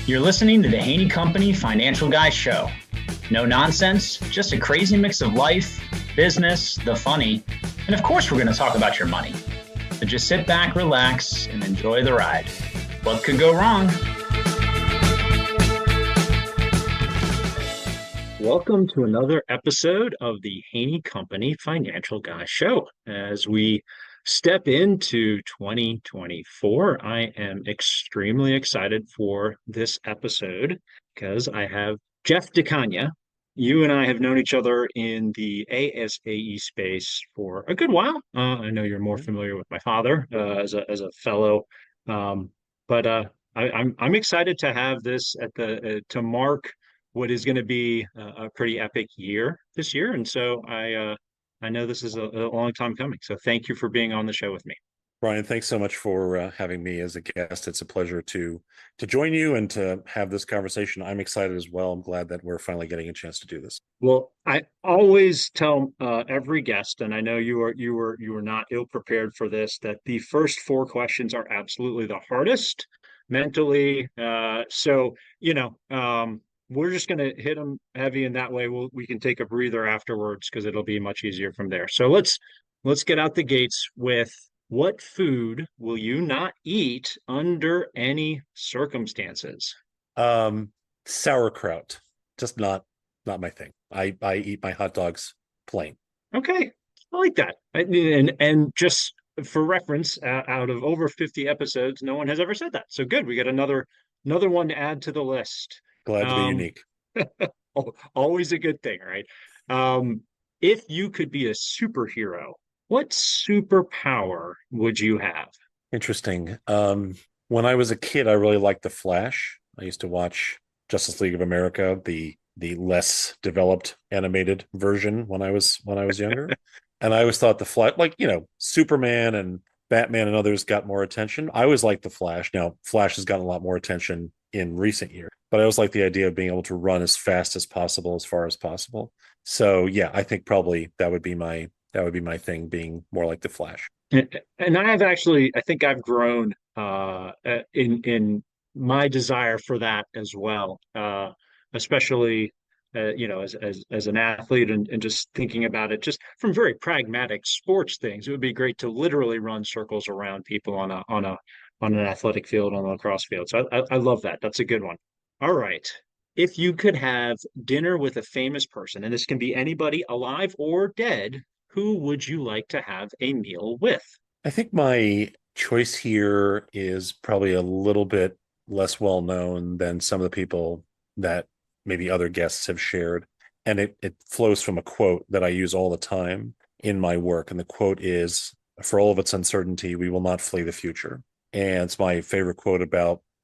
You're listening to the Haney Company Financial Guy Show. No nonsense, just a crazy mix of life, business, the funny, and of course we're going to talk about your money. So just sit back, relax, and enjoy the ride. What could go wrong? Welcome to another episode of the Haney Company Financial Guy Show. As we step into 2024, I am extremely excited for this episode because I have Jeff Cagna. You and I have known each other in the ASAE space for a good while. I know you're more familiar with my father as a fellow, I'm excited to have this at the to mark what is going to be a pretty epic year this year, and so I know this is a long time coming. So thank you for being on the show with me. Brian, thanks so much for having me as a guest. It's a pleasure to join you and to have this conversation. I'm excited as well. I'm glad that we're finally getting a chance to do this. Well, I always tell every guest, and I know you were not ill prepared for this, that the first four questions are absolutely the hardest mentally. We're just going to hit them heavy, and that way we can take a breather afterwards because it'll be much easier from there. So let's get out the gates with, what food will you not eat under any circumstances? Sauerkraut, just not my thing. I eat my hot dogs plain. Okay, I like that. And just for reference, out of over 50 episodes, no one has ever said that. So good, we got another one to add to the list. Glad to be unique. Always a good thing, right? If you could be a superhero, what superpower would you have? Interesting. When I was a kid, I really liked The Flash. I used to watch Justice League of America, the less developed animated version when I was younger. And I always thought The Flash, Superman and Batman and others got more attention. I always liked The Flash. Now, Flash has gotten a lot more attention in recent years, but I always like the idea of being able to run as fast as possible, as far as possible. So yeah, I think probably that would be my thing, being more like the Flash. And I think I've grown in my desire for that as well, especially as an athlete, and just thinking about it just from very pragmatic sports things. It would be great to literally run circles around people on an athletic field, on a lacrosse field. So I love that. That's a good one. All right. If you could have dinner with a famous person, and this can be anybody alive or dead, who would you like to have a meal with? I think my choice here is probably a little bit less well known than some of the people that maybe other guests have shared. And it flows from a quote that I use all the time in my work. And the quote is, "For all of its uncertainty, we will not flee the future." And it's my favorite quote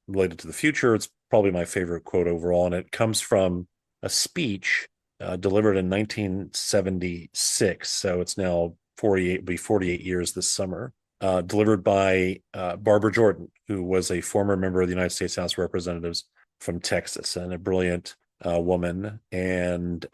related to the future. It's probably my favorite quote overall. And it comes from a speech delivered in 1976. So it's now 48 years this summer, delivered by Barbara Jordan, who was a former member of the United States House of Representatives from Texas, and a brilliant woman. And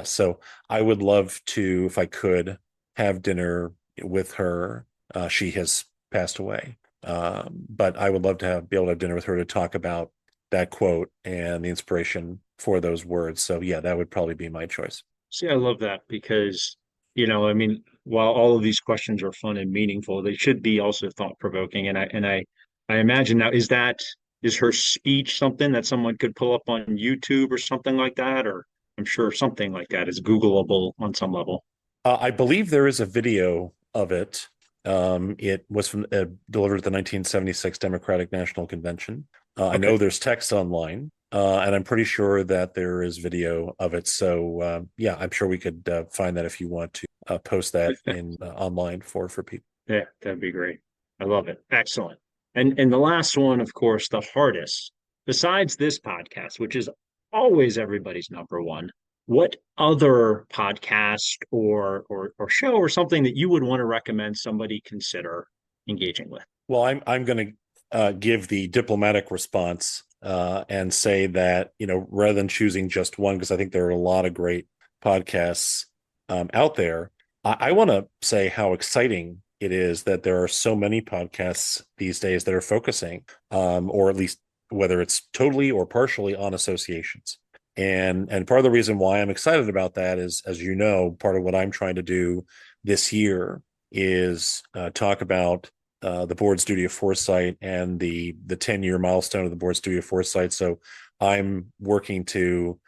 so I would love to, if I could, have dinner with her. She has passed away. But I would love to be able to have dinner with her to talk about that quote and the inspiration for those words. So yeah, that would probably be my choice. See, I love that because, while all of these questions are fun and meaningful, they should be also thought-provoking. And I imagine now, is her speech something that someone could pull up on YouTube or something like that? Or I'm sure something like that is Googleable on some level. I believe there is a video of it. It was delivered at the 1976 Democratic National Convention. Okay. I know there's text online, and I'm pretty sure that there is video of it. So I'm sure we could find that if you want to post that in online for people. Yeah, that'd be great. I love it. Excellent. And the last one, of course, the hardest, besides this podcast, which is always everybody's number one. What other podcast or show or something that you would want to recommend somebody consider engaging with? Well, I'm going to give the diplomatic response and say that, rather than choosing just one, because I think there are a lot of great podcasts out there, I want to say how exciting it is that there are so many podcasts these days that are focusing, or at least whether it's totally or partially on associations. And part of the reason why I'm excited about that is, as you know, part of what I'm trying to do this year is talk about the board's duty of foresight and the 10-year milestone of the board's duty of foresight. So I'm working to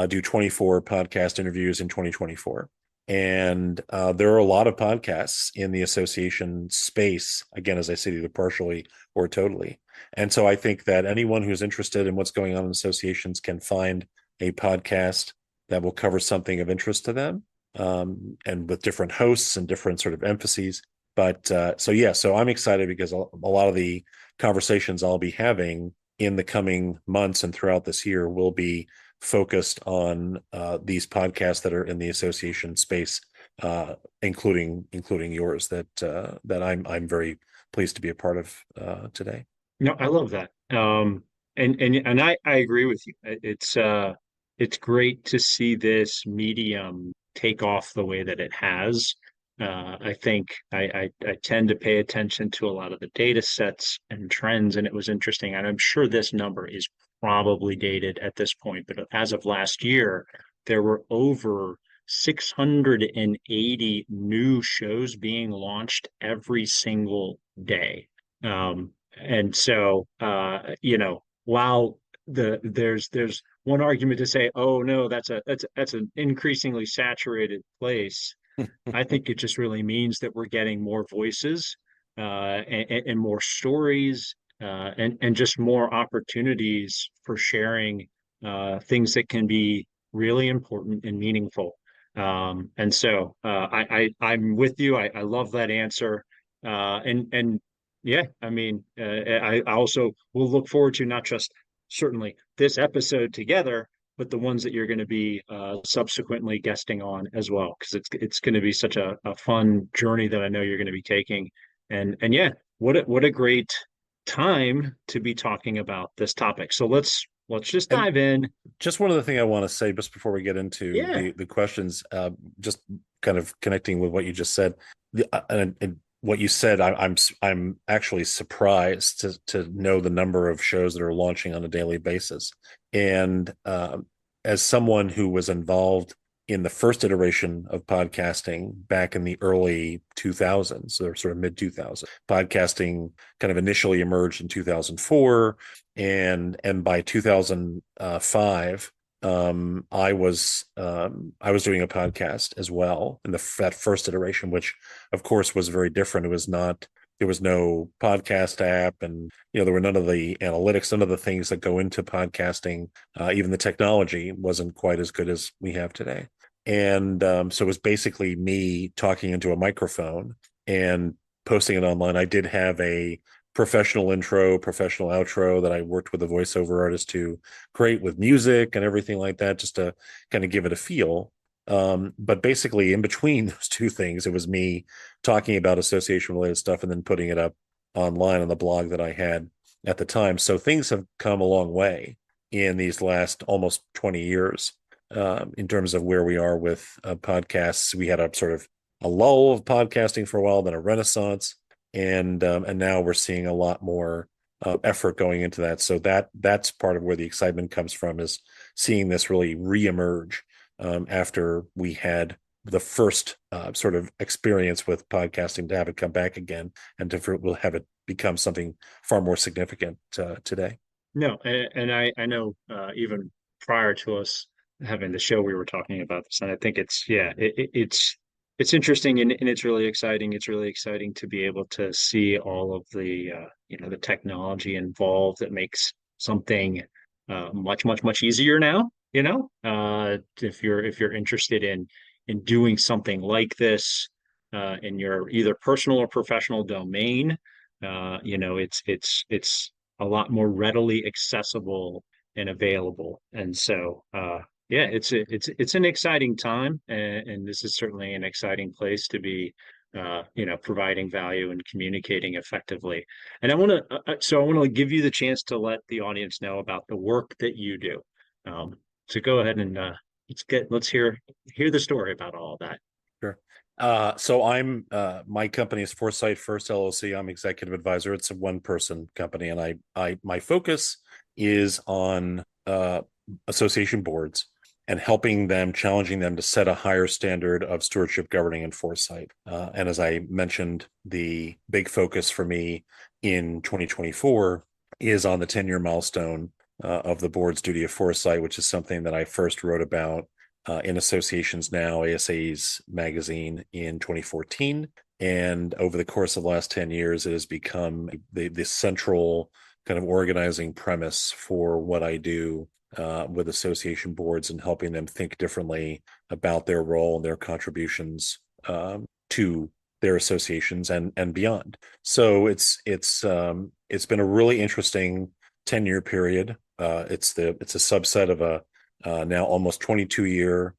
do 24 podcast interviews in 2024. And there are a lot of podcasts in the association space, again, as I said, either partially or totally. And so I think that anyone who's interested in what's going on in associations can find a podcast that will cover something of interest to them, and with different hosts and different sort of emphases. But so I'm excited because a lot of the conversations I'll be having in the coming months and throughout this year will be focused on these podcasts that are in the association space, including yours that I'm very pleased to be a part of today. No, I love that. And I agree with you. It's great to see this medium take off the way that it has. I think I tend to pay attention to a lot of the data sets and trends, and it was interesting. And I'm sure this number is probably dated at this point, but as of last year, there were over 680 new shows being launched every single day. And so, while there's one argument to say, oh no, that's an increasingly saturated place. I think it just really means that we're getting more voices, and more stories, and just more opportunities for sharing things that can be really important and meaningful. And so I'm with you. I love that answer. And yeah, I mean, I also will look forward to not just certainly this episode together, but the ones that you're going to be subsequently guesting on as well, because it's going to be such a fun journey that I know you're going to be taking. And yeah, what a great time to be talking about this topic. So let's just And dive in. just one other thing I want to say, just before we get into Yeah. the questions, just kind of connecting with what you just said, and what you said, I'm actually surprised to know the number of shows that are launching on a daily basis. And as someone who was involved in the first iteration of podcasting back in the early 2000s, or sort of mid 2000s, podcasting kind of initially emerged in 2004, and by 2005, I was doing a podcast as well in that first iteration, which of course was very different. It was not There was no podcast app, and there were none of the analytics, none of the things that go into podcasting. Even the technology wasn't quite as good as we have today. And so it was basically me talking into a microphone and posting it online. I did have a professional intro, professional outro that I worked with a voiceover artist to create with music and everything like that, just to kind of give it a feel. But basically, in between those two things, it was me talking about association related stuff and then putting it up online on the blog that I had at the time. So things have come a long way in these last almost 20 years, in terms of where we are with podcasts. We had a sort of a lull of podcasting for a while, then a renaissance, and now we're seeing a lot more effort going into that. So that's part of where the excitement comes from, is seeing this really reemerge after we had the first sort of experience with podcasting, to have it come back again, and we'll have it become something far more significant today. No, and I know, even prior to us having the show, we were talking about this, and I think it's interesting, and it's really exciting. It's really exciting to be able to see all of the the technology involved that makes something much easier now. If you're interested in doing something like this in your either personal or professional domain, it's a lot more readily accessible and available. And so, yeah, it's an exciting time, and this is certainly an exciting place to be, providing value and communicating effectively. And I want to give you the chance to let the audience know about the work that you do. So go ahead and let's hear the story about all that. Sure. So my company is Foresight First LLC. I'm executive advisor. It's a one person company, and my focus is on association boards and helping them, challenging them to set a higher standard of stewardship, governing, and foresight. And as I mentioned, the big focus for me in 2024 is on the 10-year milestone of the board's duty of foresight, which is something that I first wrote about in Associations Now, ASA's magazine in 2014. And over the course of the last 10 years, it has become the central kind of organizing premise for what I do with association boards and helping them think differently about their role and their contributions to their associations and beyond. So it's been a really interesting 10-year period. It's a subset of a now almost 22-year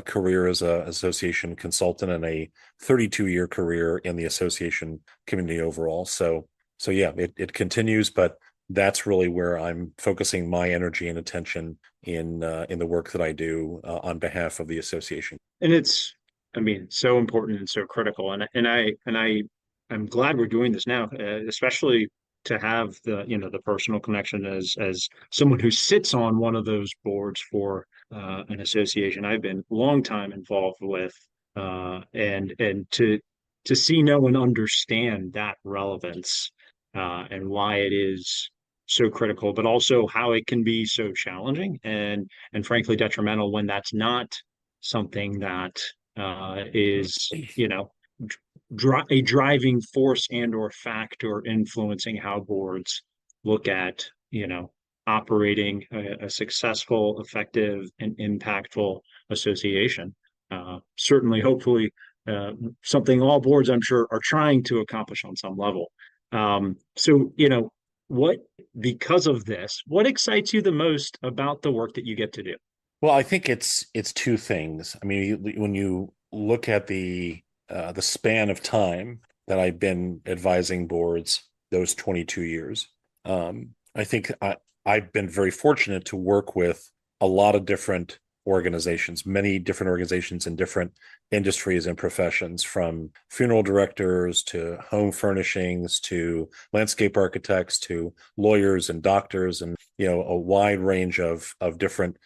career as an association consultant and a 32-year career in the association community overall. So yeah, it continues, but that's really where I'm focusing my energy and attention in the work that I do on behalf of the association. And it's, I mean, so important and so critical. I'm glad we're doing this now, especially to have the, you know, the personal connection as someone who sits on one of those boards for an association I've been a long time involved with, and to see, know, and understand that relevance, and why it is so critical, but also how it can be so challenging and frankly detrimental when that's not something that is, you know, a driving force and or factor influencing how boards look at, you know, operating a successful, effective, and impactful association. Certainly, hopefully, something all boards, I'm sure, are trying to accomplish on some level. So, you know, what, because of this, what excites you the most about the work that you get to do? Well, I think it's two things. I mean, when you look at the span of time that I've been advising boards, those 22 years, I think I've been very fortunate to work with a lot of different organizations, many different organizations in different industries and professions, from funeral directors to home furnishings to landscape architects to lawyers and doctors, and a wide range of different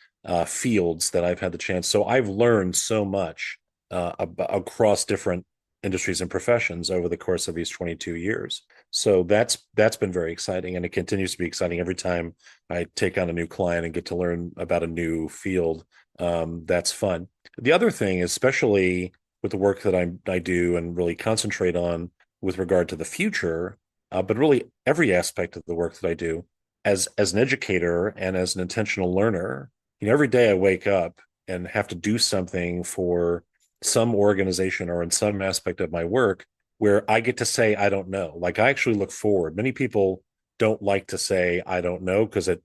fields that I've had the chance. So I've learned so much across different industries and professions over the course of these 22 years. So that's been very exciting, and it continues to be exciting every time I take on a new client and get to learn about a new field. That's fun. The other thing, especially with the work that I do and really concentrate on with regard to the future, but really every aspect of the work that I do as an educator and as an intentional learner, every day I wake up and have to do something for some organization or in some aspect of my work where I get to say, I don't know. Like, I actually look forward. Many people don't like to say, I don't know, because it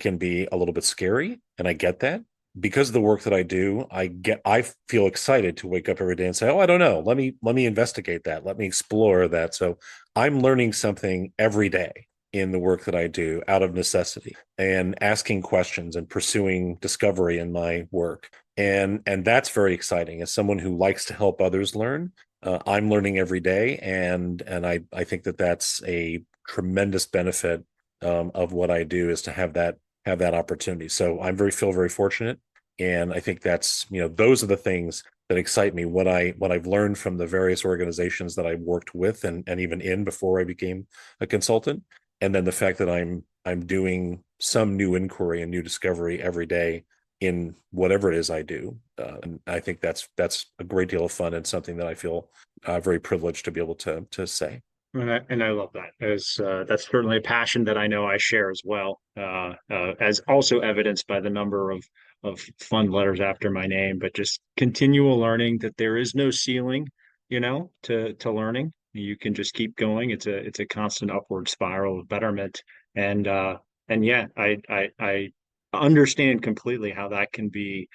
can be a little bit scary. And I get that. Because of the work that I do, I feel excited to wake up every day and say, oh, I don't know. Let me investigate that. Let me explore that. So I'm learning something every day in the work that I do out of necessity, and asking questions and pursuing discovery in my work. And that's very exciting. As someone who likes to help others learn, I'm learning every day, and I think that that's a tremendous benefit of what I do, is to have that opportunity. So feel very fortunate, and I think that's those are the things that excite me. What I've learned from the various organizations that I worked with and even in before I became a consultant, and then the fact that I'm doing some new inquiry and new discovery every day in whatever it is I do. And I think that's a great deal of fun, and something that I feel very privileged to be able to say. And I love that. That's certainly a passion that I know I share as well, as also evidenced by the number of fun letters after my name. But just continual learning, that there is no ceiling, to learning. You can just keep going. It's a constant upward spiral of betterment. And and yeah, I understand completely how that can be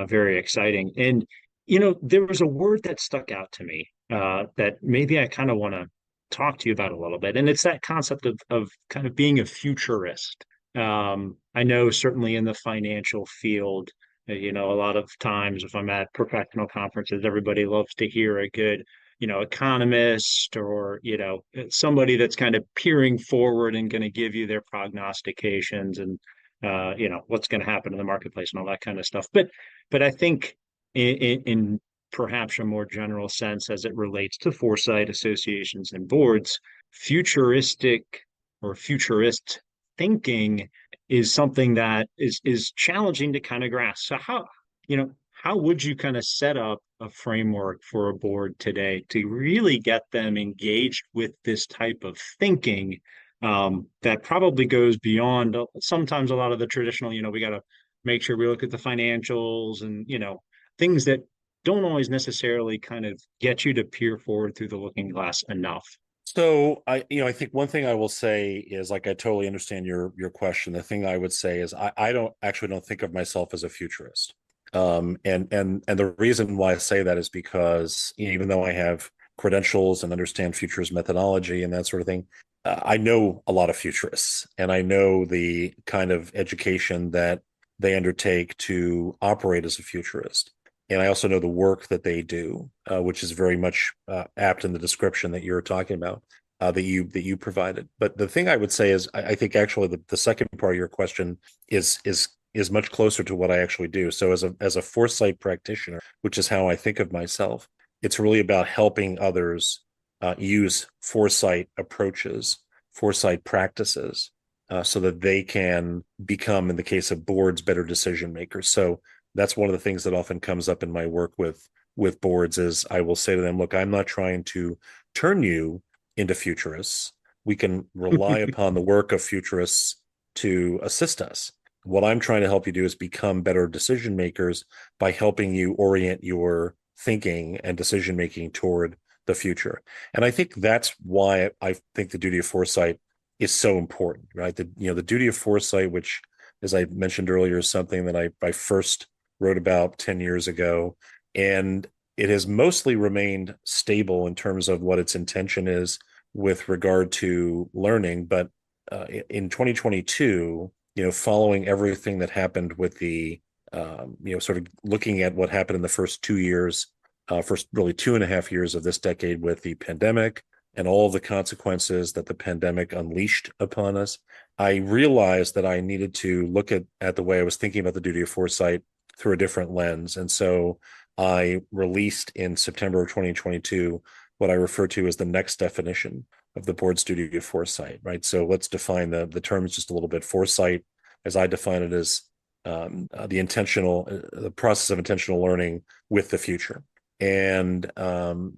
very exciting. And there was a word that stuck out to me, that maybe I kind of want to talk to you about a little bit. And it's that concept of kind of being a futurist. I know certainly in the financial field, a lot of times if I'm at professional conferences, everybody loves to hear a good economist or, somebody that's kind of peering forward and going to give you their prognostications and, what's going to happen in the marketplace and all that kind of stuff. But I think in perhaps a more general sense, as it relates to foresight associations and boards, futuristic or futurist thinking is something that is challenging to kind of grasp. So how would you kind of set up a framework for a board today to really get them engaged with this type of thinking, that probably goes beyond sometimes a lot of the traditional, we got to make sure we look at the financials and, things that don't always necessarily kind of get you to peer forward through the looking glass enough. So I think one thing I will say is, like, I totally understand your question. The thing I would say is I don't think of myself as a futurist. And the reason why I say that is because, even though I have credentials and understand futures methodology and that sort of thing, I know a lot of futurists, and I know the kind of education that they undertake to operate as a futurist. And I also know the work that they do, which is very much apt in the description that you're talking about, that you provided. But the thing I would say is, I think actually the second part of your question is much closer to what I actually do. So as a foresight practitioner, which is how I think of myself, it's really about helping others use foresight approaches, foresight practices, so that they can become, in the case of boards, better decision makers. So that's one of the things that often comes up in my work with boards is I will say to them, look, I'm not trying to turn you into futurists. We can rely upon the work of futurists to assist us. What I'm trying to help you do is become better decision makers by helping you orient your thinking and decision making toward the future. And I think that's why I think the duty of foresight is so important, right? The duty of foresight, which, as I mentioned earlier, is something that I first wrote about 10 years ago. And it has mostly remained stable in terms of what its intention is with regard to learning. But in 2022, following everything that happened with the, sort of looking at what happened in the first 2 years, first really 2.5 years of this decade with the pandemic and all of the consequences that the pandemic unleashed upon us, I realized that I needed to look at the way I was thinking about the duty of foresight through a different lens. And so I released in September of 2022 what I refer to as the next definition of the board's duty of foresight, right? So let's define the terms just a little bit. Foresight, as I define it, is the process of intentional learning with the future. And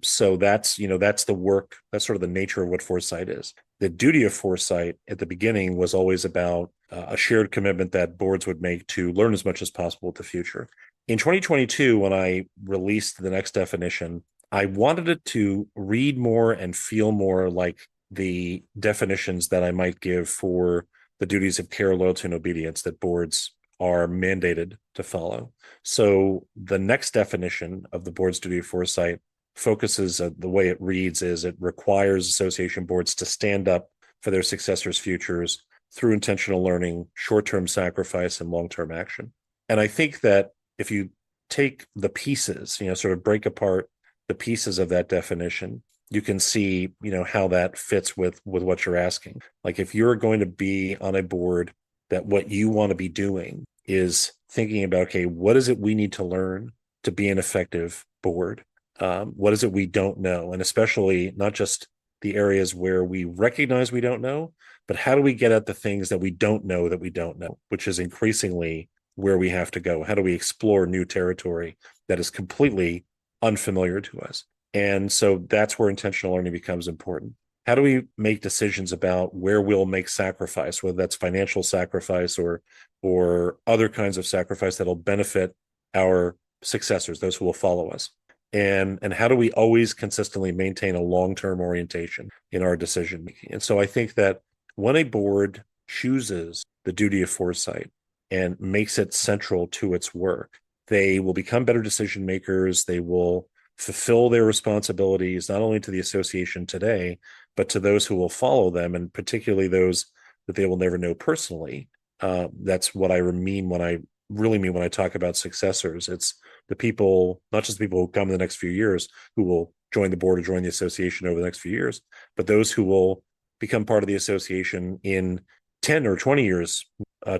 so that's the work, that's sort of the nature of what foresight is. The duty of foresight at the beginning was always about a shared commitment that boards would make to learn as much as possible with the future. In 2022, when I released the next definition, I wanted it to read more and feel more like the definitions that I might give for the duties of care, loyalty, and obedience that boards are mandated to follow. So the next definition of the board's duty of foresight focuses, the way it reads is it requires association boards to stand up for their successors' futures through intentional learning, short-term sacrifice, and long-term action. And I think that if you take the pieces, sort of break apart the pieces of that definition, you can see, how that fits with what you're asking. Like, if you're going to be on a board, that what you want to be doing is thinking about, okay, what is it we need to learn to be an effective board? What is it we don't know? And especially not just the areas where we recognize we don't know, but how do we get at the things that we don't know, which is increasingly where we have to go. How do we explore new territory that is completely unfamiliar to us? And so that's where intentional learning becomes important. How do we make decisions about where we'll make sacrifice, whether that's financial sacrifice or other kinds of sacrifice that'll benefit our successors, those who will follow us? And how do we always consistently maintain a long-term orientation in our decision making? And so I think that when a board chooses the duty of foresight and makes it central to its work, they will become better decision makers. They will fulfill their responsibilities, not only to the association today, but to those who will follow them, and particularly those that they will never know personally. That's what I mean when I talk about successors. It's the people, not just the people who come in the next few years, who will join the board or join the association over the next few years, but those who will become part of the association in 10 or 20 years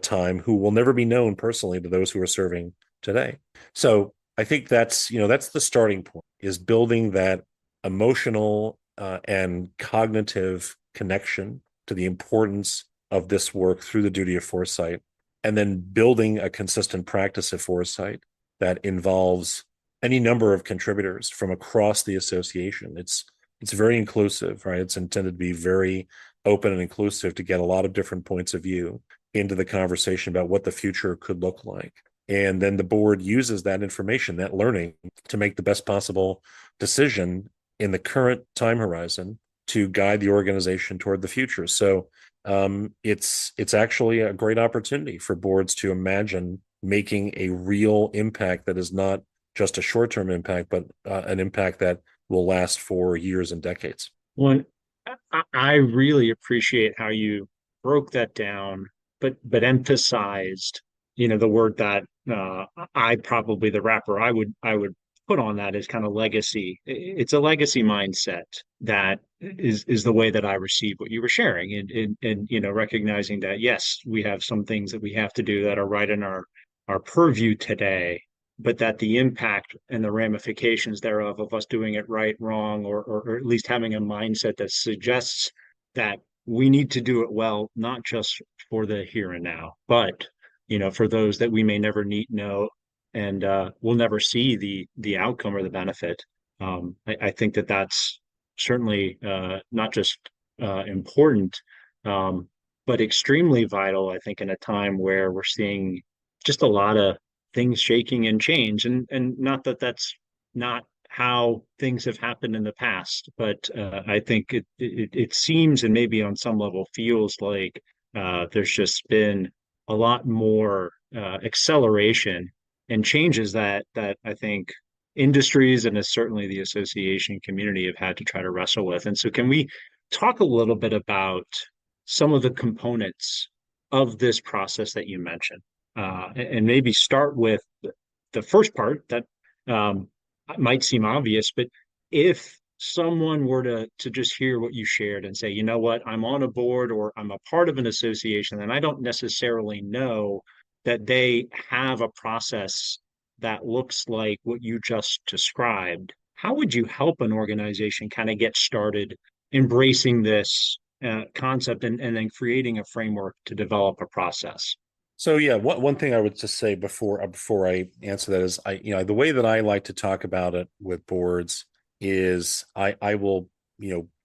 time, who will never be known personally to those who are serving today. So I think that's the starting point, is building that emotional and cognitive connection to the importance of this work through the duty of foresight, and then building a consistent practice of foresight that involves any number of contributors from across the association. It's very inclusive, right? It's intended to be very open and inclusive to get a lot of different points of view into the conversation about what the future could look like. And then the board uses that information, that learning, to make the best possible decision in the current time horizon to guide the organization toward the future. So it's actually a great opportunity for boards to imagine making a real impact that is not just a short-term impact, but an impact that will last for years and decades. One, I really appreciate how you broke that down, but emphasized, the word that I probably the wrapper I would put on that is kind of legacy. It's a legacy mindset that is the way that I receive what you were sharing, and recognizing that yes, we have some things that we have to do that are right in our purview today, but that the impact and the ramifications thereof of us doing it right, wrong, or at least having a mindset that suggests that we need to do it well, not just for the here and now, but for those that we may never need know, and we'll never see the outcome or the benefit. I think that that's certainly not just important, but extremely vital. I think in a time where we're seeing just a lot of things shaking and change, and not that that's not how things have happened in the past, but I think it seems, and maybe on some level feels like there's just been a lot more acceleration and changes that I think industries and certainly the association community have had to try to wrestle with. And so can we talk a little bit about some of the components of this process that you mentioned? And maybe start with the first part that um, might seem obvious, but if someone were to just hear what you shared and say, you know what, I'm on a board or I'm a part of an association, and I don't necessarily know that they have a process that looks like what you just described, how would you help an organization kind of get started embracing this concept, and then creating a framework to develop a process? So yeah, one thing I would just say before I answer that is, the way that I like to talk about it with boards is I will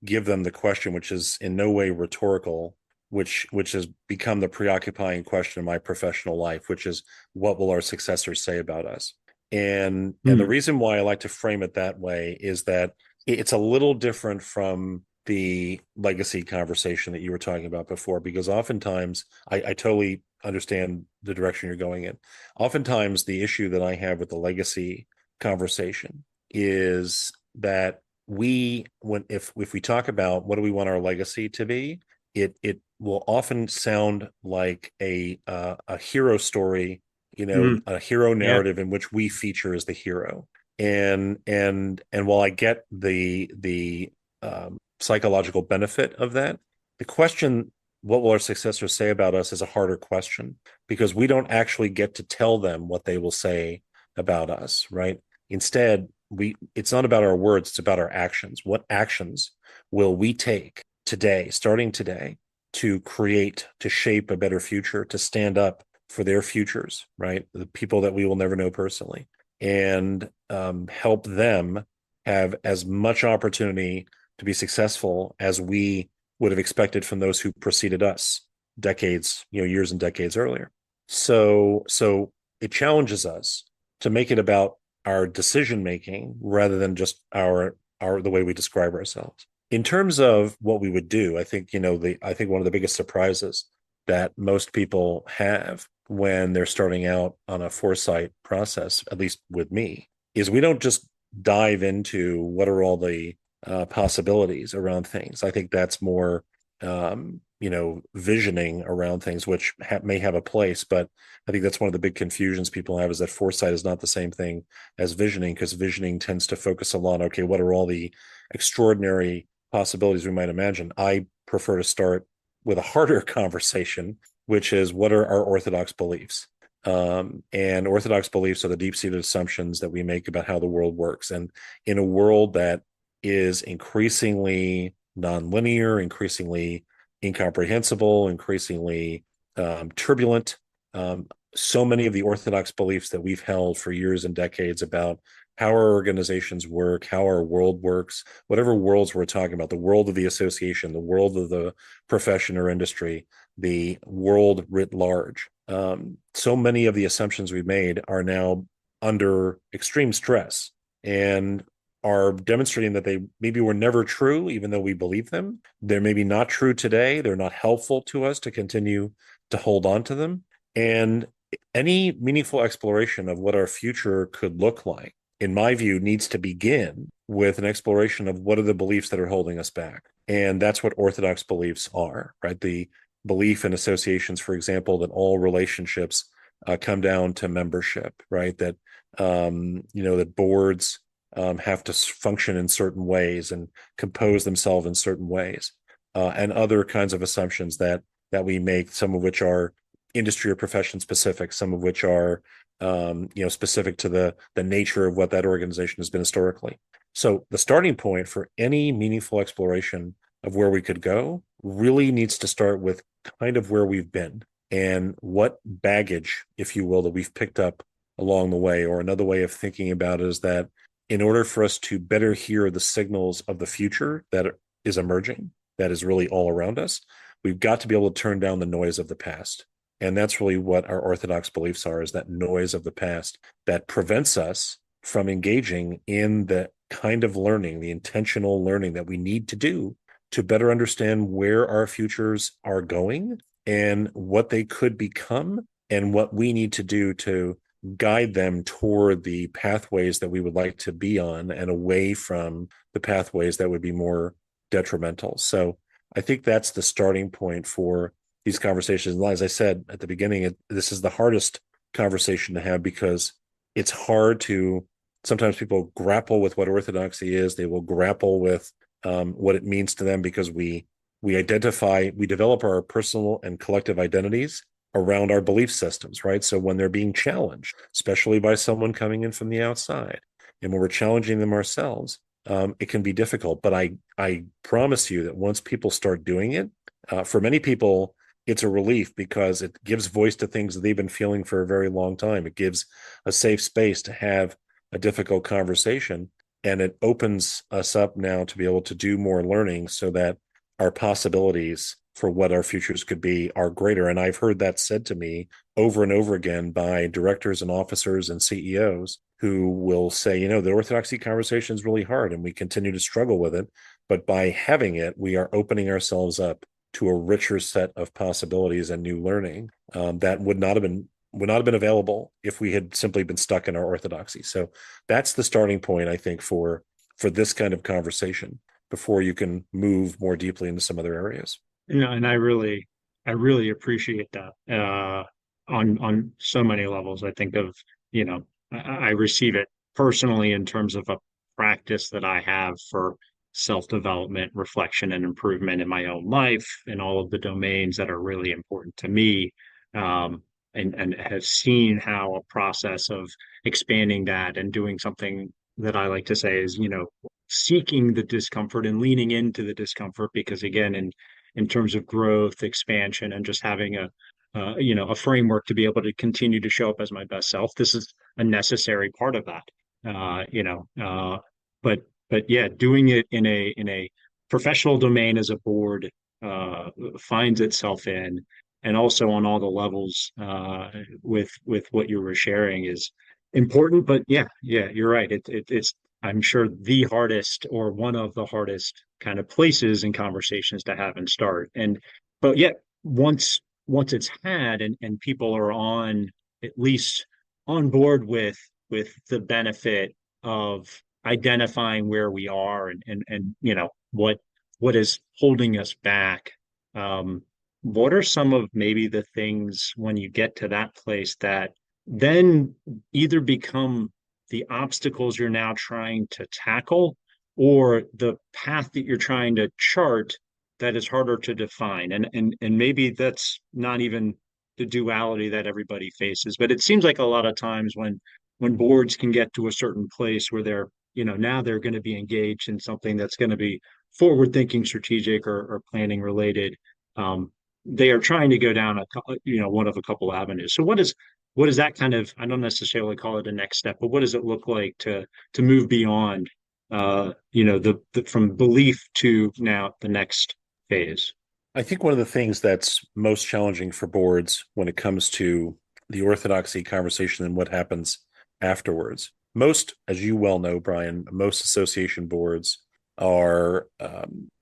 give them the question, which is in no way rhetorical, which has become the preoccupying question in my professional life, which is, what will our successors say about us? And the Hmm. reason why I like to frame it that way is that it's a little different from the legacy conversation that you were talking about before, because oftentimes I totally understand the direction you're going in. Oftentimes, the issue that I have with the legacy conversation is that if we talk about what do we want our legacy to be, it will often sound like a hero story, Hmm. a hero Yeah. narrative in which we feature as the hero. And while I get the psychological benefit of that, the question, what will our successors say about us, is a harder question, because we don't actually get to tell them what they will say about us, right? Instead, it's not about our words, it's about our actions. What actions will we take today, starting today, to shape a better future, to stand up for their futures, right? The people that we will never know personally, and help them have as much opportunity to be successful as we would have expected from those who preceded us decades, years and decades earlier. So it challenges us to make it about our decision making rather than just our the way we describe ourselves. In terms of what we would do, I think I think one of the biggest surprises that most people have when they're starting out on a foresight process, at least with me, is we don't just dive into what are all the possibilities around things. I think that's more visioning around things, which may have a place. But I think that's one of the big confusions people have, is that foresight is not the same thing as visioning, because visioning tends to focus a lot on, okay, what are all the extraordinary possibilities we might imagine? I prefer to start with a harder conversation, which is, what are our orthodox beliefs? And orthodox beliefs are the deep-seated assumptions that we make about how the world works. And in a world that is increasingly nonlinear, increasingly incomprehensible, increasingly turbulent, so many of the orthodox beliefs that we've held for years and decades about how our organizations work, how our world works, whatever worlds we're talking about, the world of the association, the world of the profession or industry, the world writ large. So many of the assumptions we've made are now under extreme stress and are demonstrating that they maybe were never true, even though we believe them. They're maybe not true today. They're not helpful to us to continue to hold on to them. And any meaningful exploration of what our future could look like, in my view, needs to begin with an exploration of what are the beliefs that are holding us back. And that's what orthodox beliefs are, right? The belief in associations, for example, that all relationships come down to membership, right? That that boards have to function in certain ways and compose themselves in certain ways, and other kinds of assumptions that we make, some of which are industry or profession specific, some of which are specific to the nature of what that organization has been historically. So the starting point for any meaningful exploration of where we could go really needs to start with kind of where we've been and what baggage, if you will, that we've picked up along the way. Or another way of thinking about it is that in order for us to better hear the signals of the future that is emerging, that is really all around us, we've got to be able to turn down the noise of the past. And that's really what our orthodox beliefs are, is that noise of the past that prevents us from engaging in the kind of learning, the intentional learning that we need to do to better understand where our futures are going and what they could become and what we need to do to guide them toward the pathways that we would like to be on and away from the pathways that would be more detrimental. So I think that's the starting point for these conversations. And as I said at the beginning, this is the hardest conversation to have, because it's hard to, sometimes people grapple with what orthodoxy is. They will grapple with what it means to them, because we develop our personal and collective identities around our belief systems, right? So when they're being challenged, especially by someone coming in from the outside, and when we're challenging them ourselves, it can be difficult. But I promise you that once people start doing it, for many people, it's a relief, because it gives voice to things that they've been feeling for a very long time. It gives a safe space to have a difficult conversation, and it opens us up now to be able to do more learning so that our possibilities for what our futures could be are greater. And I've heard that said to me over and over again by directors and officers and CEOs who will say, the orthodoxy conversation is really hard and we continue to struggle with it. But by having it, we are opening ourselves up to a richer set of possibilities and new learning that would not have been available if we had simply been stuck in our orthodoxy. So that's the starting point, I think, for this kind of conversation before you can move more deeply into some other areas. And I really appreciate that on so many levels. I think of, I receive it personally in terms of a practice that I have for self-development, reflection, and improvement in my own life in all of the domains that are really important to me. And have seen how a process of expanding that and doing something that I like to say is, seeking the discomfort and leaning into the discomfort, because again, in terms of growth, expansion, and just having a framework to be able to continue to show up as my best self, this is a necessary part of that. Uh, you know, uh, but yeah, doing it in a professional domain as a board uh, finds itself in, and also on all the levels with what you were sharing is important. But yeah, you're right. It's, I'm sure, the hardest or one of the hardest kind of places and conversations to have and start. But yet once it's had, and people are on, at least on board with the benefit of identifying where we are, and what is holding us back, um, what are some of maybe the things when you get to that place that then either become the obstacles you're now trying to tackle or the path that you're trying to chart that is harder to define? And maybe that's not even the duality that everybody faces, but it seems like a lot of times when boards can get to a certain place where they're, now they're going to be engaged in something that's going to be forward thinking, strategic or planning related. Um, they are trying to go down one of a couple avenues. So what is that kind of, I don't necessarily call it a next step, but what does it look like to move beyond the from belief to now the next phase? I think one of the things that's most challenging for boards when it comes to the orthodoxy conversation and what happens afterwards. Most, as you well know, Brian, most association boards are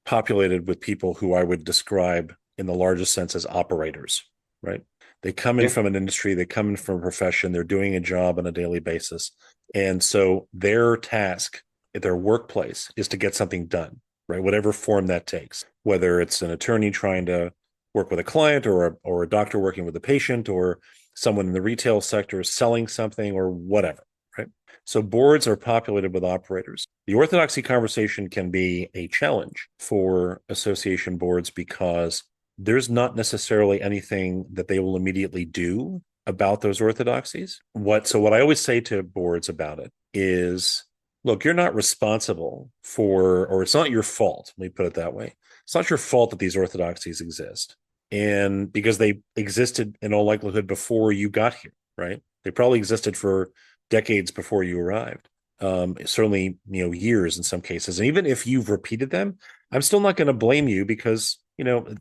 populated with people who I would describe in the largest sense as operators, right? They come in Yeah. from an industry, they come in from a profession, they're doing a job on a daily basis. And so their task at their workplace is to get something done, right? Whatever form that takes, whether it's an attorney trying to work with a client or a doctor working with a patient or someone in the retail sector selling something or whatever, right? So boards are populated with operators. The orthodoxy conversation can be a challenge for association boards because there's not necessarily anything that they will immediately do about those orthodoxies. What I always say to boards about it is, look, you're not responsible for, or it's not your fault. Let me put it that way. It's not your fault that these orthodoxies exist. And because they existed in all likelihood before you got here, right? They probably existed for decades before you arrived. Certainly, years in some cases. And even if you've repeated them, I'm still not going to blame you because,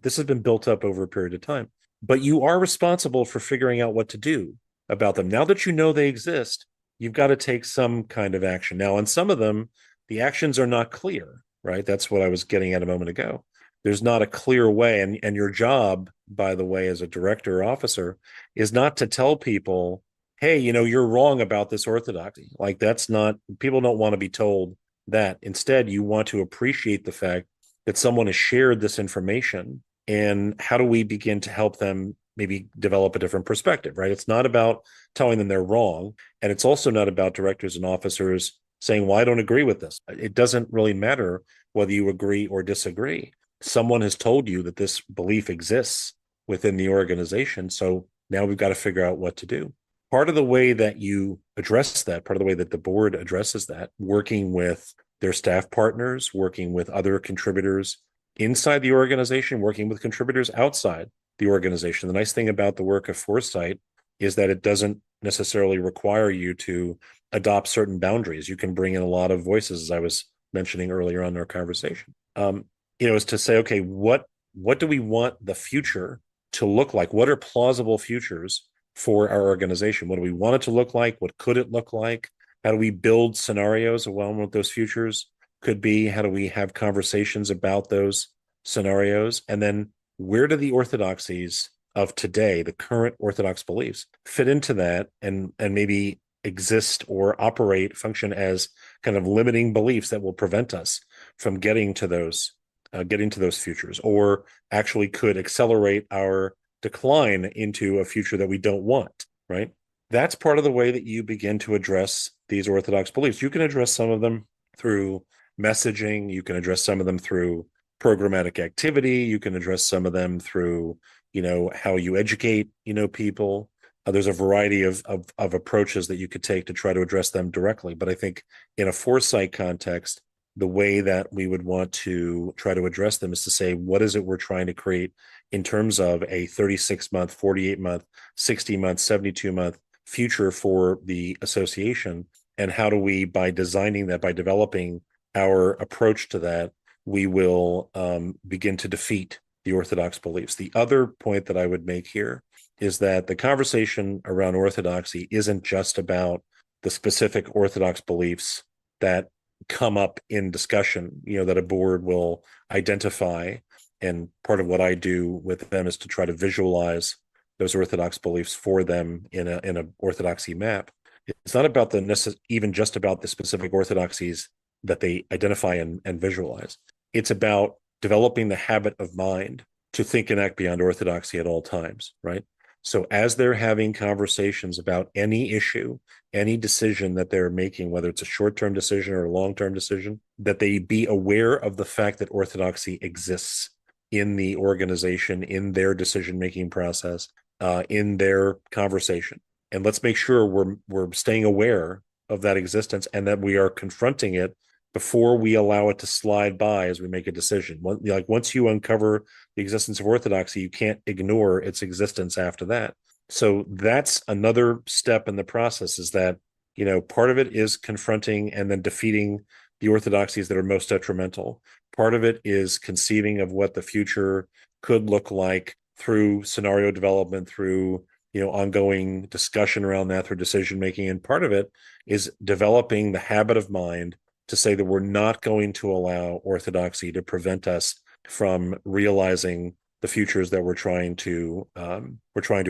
this has been built up over a period of time. But you are responsible for figuring out what to do about them. Now that you know they exist, you've got to take some kind of action. Now, on some of them, the actions are not clear, right? That's what I was getting at a moment ago. There's not a clear way. And your job, by the way, as a director or officer, is not to tell people, hey, you're wrong about this orthodoxy. Like that's not, people don't want to be told that. Instead, you want to appreciate the fact that someone has shared this information and how do we begin to help them maybe develop a different perspective, right? It's not about telling them they're wrong. And it's also not about directors and officers saying, well, I don't agree with this. It doesn't really matter whether you agree or disagree. Someone has told you that this belief exists within the organization. So now we've got to figure out what to do. Part of the way that you address that, part of the way that the board addresses that, working with their staff partners, working with other contributors inside the organization, working with contributors outside the organization. The nice thing about the work of Foresight is that it doesn't necessarily require you to adopt certain boundaries. You can bring in a lot of voices, as I was mentioning earlier on in our conversation. Is to say, okay, what do we want the future to look like? What are plausible futures for our organization? What do we want it to look like? What could it look like? How do we build scenarios around what those futures could be? How do we have conversations about those scenarios? And then where do the orthodoxies of today, the current orthodox beliefs, fit into that and maybe exist or operate, function as kind of limiting beliefs that will prevent us from getting to those futures, or actually could accelerate our decline into a future that we don't want, right? That's part of the way that you begin to address these orthodox beliefs. You can address some of them through messaging. You can address some of them through programmatic activity. You can address some of them through, how you educate, people. There's a variety of approaches that you could take to try to address them directly. But I think in a Foresight context, the way that we would want to try to address them is to say, what is it we're trying to create in terms of a 36-month, 48-month, 60-month, 72-month future for the association? And how do we, by designing that, by developing our approach to that, we will begin to defeat the orthodox beliefs. The other point that I would make here is that the conversation around orthodoxy isn't just about the specific orthodox beliefs that come up in discussion, that a board will identify. And part of what I do with them is to try to visualize those orthodox beliefs for them in a orthodoxy map. It's not about even just about the specific orthodoxies that they identify and visualize. It's about developing the habit of mind to think and act beyond orthodoxy at all times, right? So as they're having conversations about any issue, any decision that they're making, whether it's a short-term decision or a long-term decision, that they be aware of the fact that orthodoxy exists in the organization, in their decision-making process, in their conversation. And let's make sure we're staying aware of that existence and that we are confronting it before we allow it to slide by as we make a decision. Like once you uncover the existence of orthodoxy, you can't ignore its existence after that. So that's another step in the process, is that, part of it is confronting and then defeating the orthodoxies that are most detrimental. Part of it is conceiving of what the future could look like through scenario development, through ongoing discussion around that, through decision making. And part of it is developing the habit of mind to say that we're not going to allow orthodoxy to prevent us from realizing the futures that we're trying to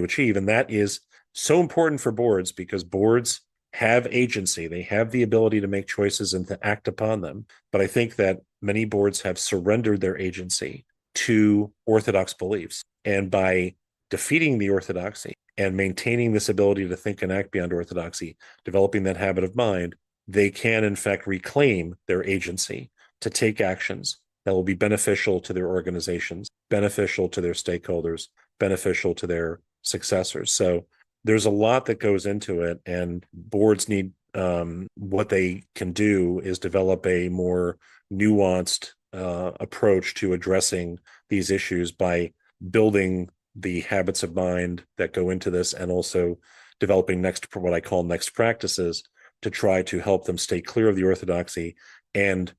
achieve. And that is so important for boards, because boards have agency. They have the ability to make choices and to act upon them. But I think that many boards have surrendered their agency to orthodox beliefs. And by defeating the orthodoxy and maintaining this ability to think and act beyond orthodoxy, developing that habit of mind, they can in fact reclaim their agency to take actions that will be beneficial to their organizations, beneficial to their stakeholders, beneficial to their successors. So there's a lot that goes into it, and boards need, what they can do is develop a more nuanced approach to addressing these issues by building the habits of mind that go into this, and also developing what I call next practices to try to help them stay clear of the orthodoxy and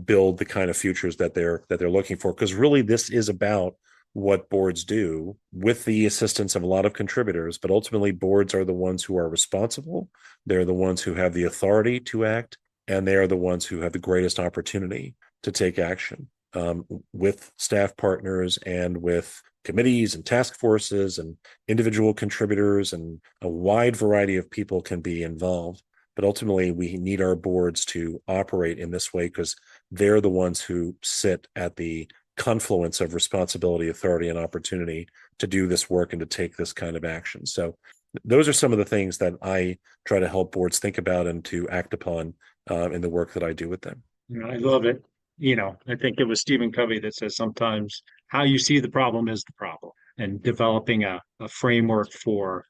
build the kind of futures that they're looking for. Because really, this is about what boards do with the assistance of a lot of contributors, but ultimately boards are the ones who are responsible. They're the ones who have the authority to act, and they are the ones who have the greatest opportunity to take action, with staff partners and with committees and task forces and individual contributors, and a wide variety of people can be involved. But ultimately, we need our boards to operate in this way, because they're the ones who sit at the confluence of responsibility, authority, and opportunity to do this work and to take this kind of action. So those are some of the things that I try to help boards think about and to act upon in the work that I do with them. I love it. I think it was Stephen Covey that says sometimes how you see the problem is the problem, and developing a framework for,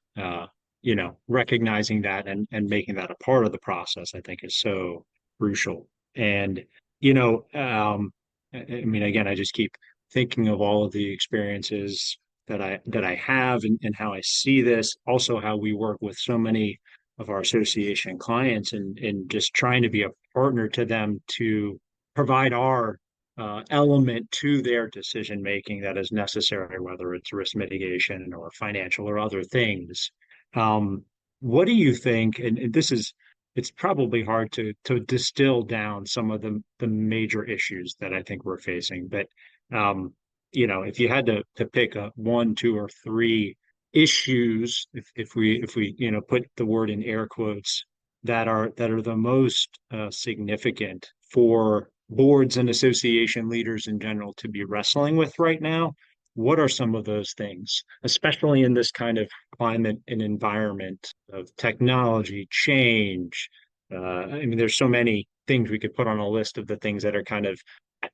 recognizing that and making that a part of the process, I think is so crucial. And, I mean, again, I just keep thinking of all of the experiences that I have, and how I see this, also how we work with so many of our association clients, and just trying to be a partner to them to provide our element to their decision making that is necessary, whether it's risk mitigation or financial or other things. Um, what do you think? And this is, it's probably hard to distill down some of the major issues that I think we're facing, but um, if you had to pick a one, two, or three issues, if we put the word in air quotes, that are the most significant for boards and association leaders in general to be wrestling with right now, what are some of those things, especially in this kind of climate and environment of technology change? I mean, there's so many things we could put on a list of the things that are kind of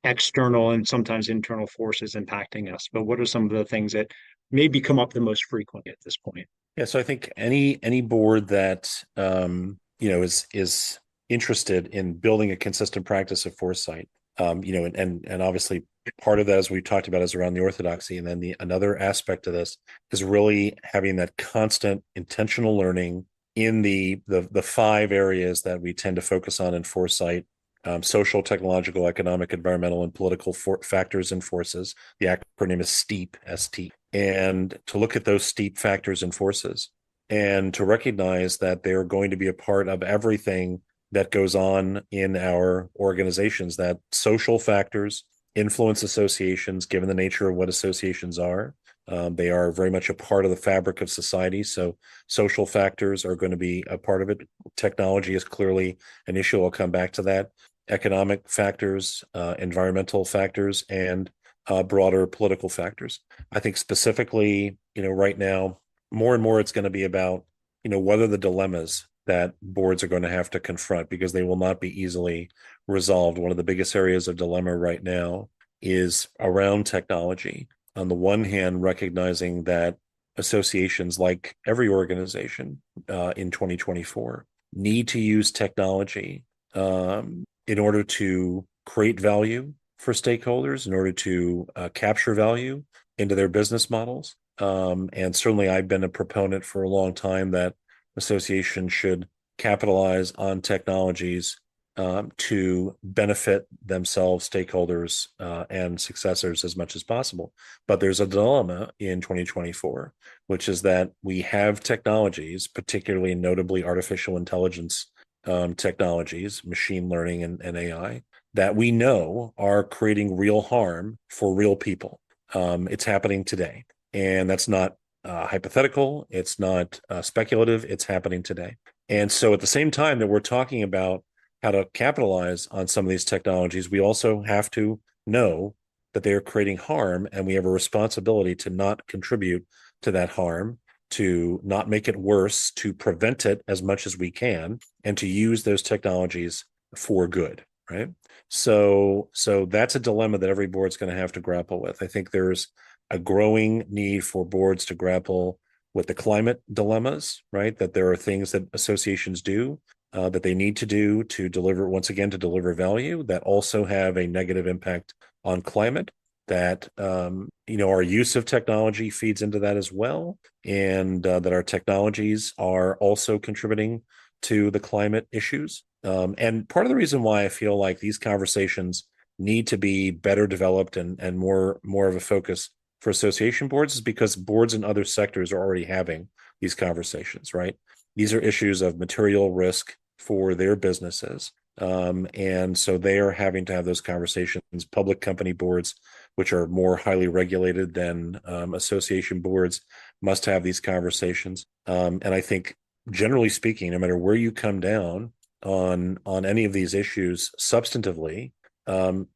external and sometimes internal forces impacting us. But what are some of the things that maybe come up the most frequently at this point? Yeah, so I think any board that is interested in building a consistent practice of foresight, and obviously part of that, as we talked about, is around the orthodoxy, and then another aspect of this is really having that constant intentional learning in the five areas that we tend to focus on in foresight: social, technological, economic, environmental, and political factors and forces. The acronym is STEEP, ST. And to look at those STEEP factors and forces, and to recognize that they're going to be a part of everything that goes on in our organizations, that social factors influence associations, given the nature of what associations are. They are very much a part of the fabric of society. So social factors are going to be a part of it. Technology is clearly an issue. I'll come back to that. Economic factors, environmental factors, and broader political factors. I think specifically, right now, more and more it's going to be about, what are the dilemmas that boards are going to have to confront because they will not be easily resolved. One of the biggest areas of dilemma right now is around technology. On the one hand, recognizing that associations, like every organization in 2024, need to use technology in order to create value for stakeholders, in order to capture value into their business models. And certainly, I've been a proponent for a long time that associations should capitalize on technologies to benefit themselves, stakeholders, and successors as much as possible. But there's a dilemma in 2024, which is that we have technologies, particularly and notably artificial intelligence technologies, machine learning and AI, that we know are creating real harm for real people. It's happening today. And that's not hypothetical. It's not speculative. It's happening today. And so at the same time that we're talking about how to capitalize on some of these technologies, we also have to know that they are creating harm, and we have a responsibility to not contribute to that harm, to not make it worse, to prevent it as much as we can, and to use those technologies for good, right? So that's a dilemma that every board's going to have to grapple with. I think there's a growing need for boards to grapple with the climate dilemmas, right? That there are things that associations do that they need to do to deliver, once again, to deliver value that also have a negative impact on climate. That our use of technology feeds into that as well, and that our technologies are also contributing to the climate issues. And part of the reason why I feel like these conversations need to be better developed and more of a focus for association boards is because boards in other sectors are already having these conversations, right? These are issues of material risk for their businesses. And so they are having to have those conversations. Public company boards, which are more highly regulated than association boards, must have these conversations. And I think, generally speaking, no matter where you come down on any of these issues substantively,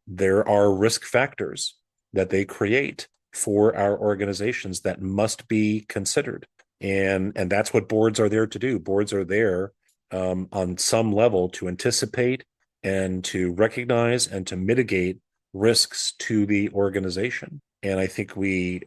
there are risk factors that they create for our organizations that must be considered. And that's what boards are there to do. Boards are there on some level to anticipate and to recognize and to mitigate risks to the organization. And I think we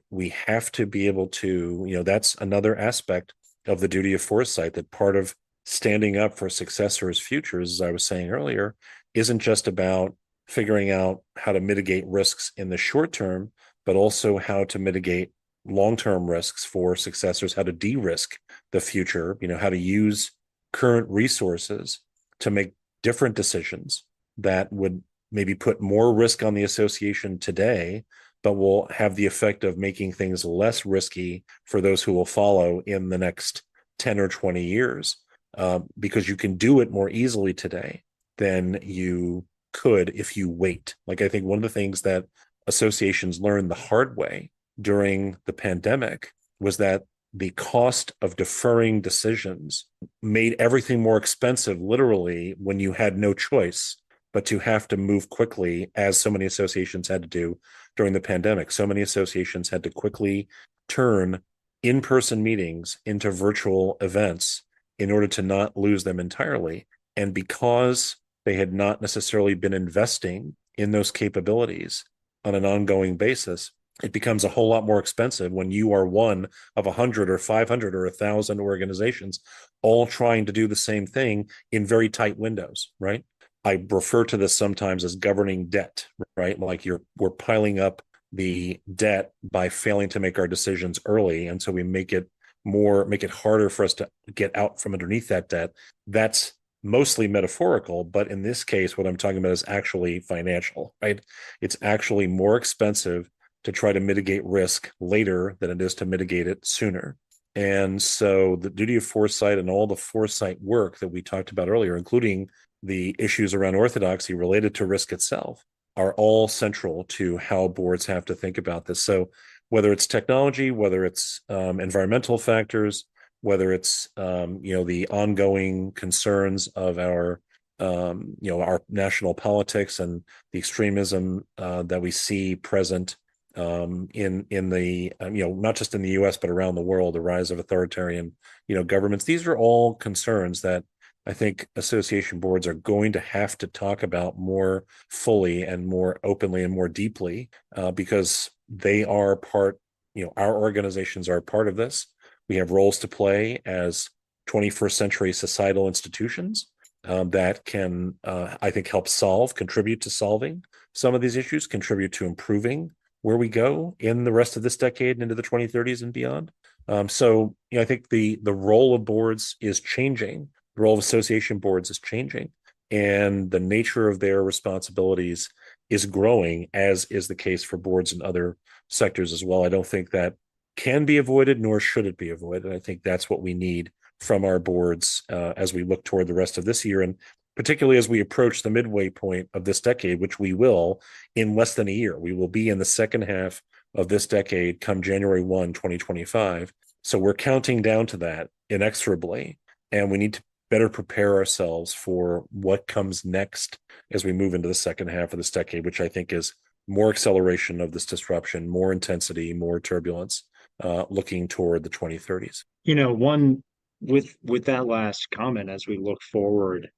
have to be able to, that's another aspect of the duty of foresight, that part of standing up for successors' futures, as I was saying earlier, isn't just about figuring out how to mitigate risks in the short term, but also how to mitigate long-term risks for successors, how to de-risk the future, how to use current resources to make different decisions that would maybe put more risk on the association today, but will have the effect of making things less risky for those who will follow in the next 10 or 20 years, because you can do it more easily today than you could if you wait. Like, I think one of the things that associations learned the hard way during the pandemic was that the cost of deferring decisions made everything more expensive, literally, when you had no choice but to have to move quickly, as so many associations had to do during the pandemic. So many associations had to quickly turn in-person meetings into virtual events in order to not lose them entirely. And because they had not necessarily been investing in those capabilities on an ongoing basis, it becomes a whole lot more expensive when you are one of 100 or 500 or 1,000 organizations all trying to do the same thing in very tight windows, right? I refer to this sometimes as governing debt, right? Like we're piling up the debt by failing to make our decisions early. And so we make it harder for us to get out from underneath that debt. That's mostly metaphorical, but in this case, what I'm talking about is actually financial, right? It's actually more expensive to try to mitigate risk later than it is to mitigate it sooner. And so the duty of foresight and all the foresight work that we talked about earlier, including the issues around orthodoxy related to risk itself, are all central to how boards have to think about this. So whether it's technology, whether it's environmental factors, whether it's the ongoing concerns of our national politics and the extremism that we see present in the not just in the U.S. but around the world, the rise of authoritarian governments. These are all concerns that I think association boards are going to have to talk about more fully and more openly and more deeply, because they are part. Our organizations are part of this. We have roles to play as 21st century societal institutions that can, I think, contribute to solving some of these issues, contribute to improving where we go in the rest of this decade and into the 2030s and beyond. So I think the role of boards is changing. The role of association boards is changing, and the nature of their responsibilities is growing, as is the case for boards in other sectors as well. I don't think that can be avoided, nor should it be avoided. I think that's what we need from our boards as we look toward the rest of this year, and particularly as we approach the midway point of this decade, which we will in less than a year. We will be in the second half of this decade come January 1, 2025. So we're counting down to that inexorably, and we need to better prepare ourselves for what comes next as we move into the second half of this decade, which I think is more acceleration of this disruption, more intensity, more turbulence, looking toward the 2030s. One with that last comment, as we look forward,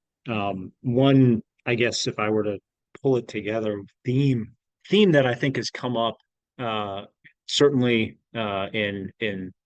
one, I guess, if I were to pull it together, theme that I think has come up, certainly in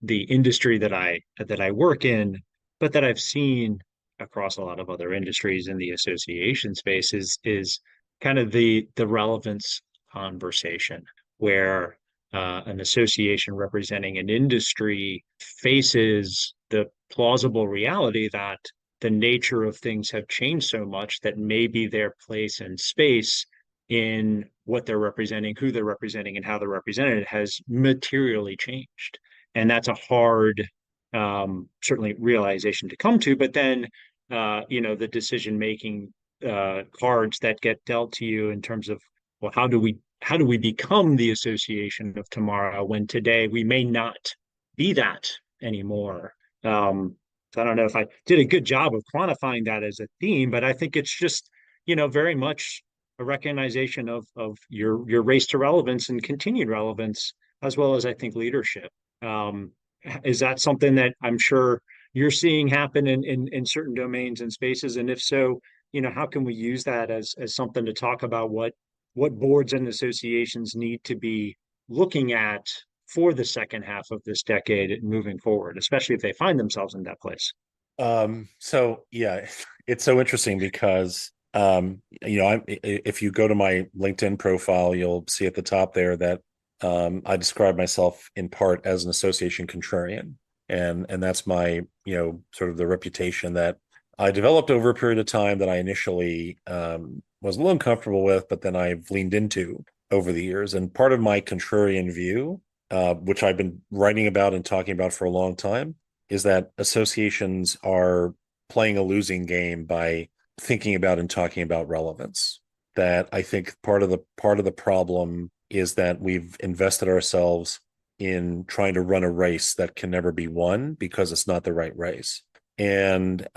the industry that I work in, but that I've seen across a lot of other industries in the association space is kind of the relevance conversation, where an association representing an industry faces the plausible reality that the nature of things have changed so much that maybe their place and space in what they're representing, who they're representing, and how they're represented has materially changed. And that's a hard, certainly realization to come to. But then, the decision making cards that get dealt to you in terms of, well, how do we become the association of tomorrow when today we may not be that anymore? So I don't know if I did a good job of quantifying that as a theme, but I think it's just, very much a recognition of your race to relevance and continued relevance, as well as I think leadership. Um, is that something that I'm sure you're seeing happen in certain domains and spaces? And if so, how can we use that as something to talk about what boards and associations need to be looking at for the second half of this decade and moving forward, especially if they find themselves in that place? So yeah, it's so interesting because if you go to my LinkedIn profile, you'll see at the top there that I describe myself in part as an association contrarian, and that's my sort of the reputation that I developed over a period of time that I initially was a little uncomfortable with, but then I've leaned into over the years. And part of my contrarian view, which I've been writing about and talking about for a long time, is that associations are playing a losing game by thinking about and talking about relevance. That I think part of the problem is that we've invested ourselves in trying to run a race that can never be won because it's not the right race. And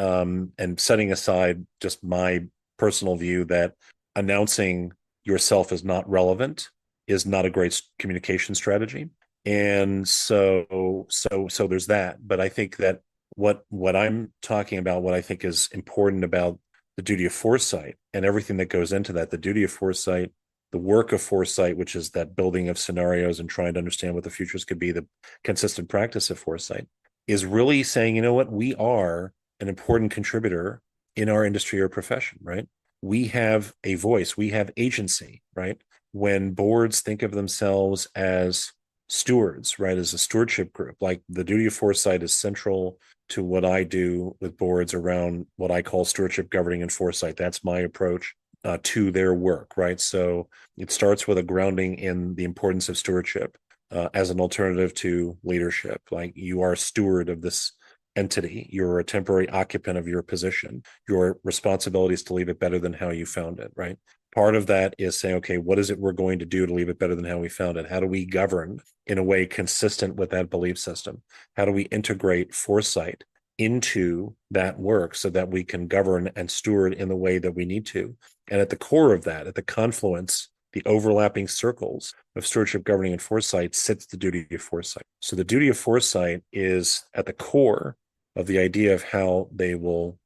setting aside just my personal view that announcing yourself as not relevant is not a great communication strategy. And so there's that. But I think that what I'm talking about, what I think is important about the duty of foresight and everything that goes into that, the duty of foresight, the work of foresight, which is that building of scenarios and trying to understand what the futures could be, the consistent practice of foresight, is really saying, you know what, we are an important contributor in our industry or profession, right? We have a voice, we have agency, right? When boards think of themselves as stewards, right, as a stewardship group, like the duty of foresight is central to what I do with boards around what I call stewardship, governing, and foresight. That's my approach to their work, right? So it starts with a grounding in the importance of stewardship as an alternative to leadership. Like, you are a steward of this entity. You're a temporary occupant of your position. Your responsibility is to leave it better than how you found it, right? Part of that is saying, okay, what is it we're going to do to leave it better than how we found it? How do we govern in a way consistent with that belief system? How do we integrate foresight into that work so that we can govern and steward in the way that we need to? And at the core of that, at the confluence, the overlapping circles of stewardship, governing, and foresight sits the duty of foresight. So the duty of foresight is at the core of the idea of how they will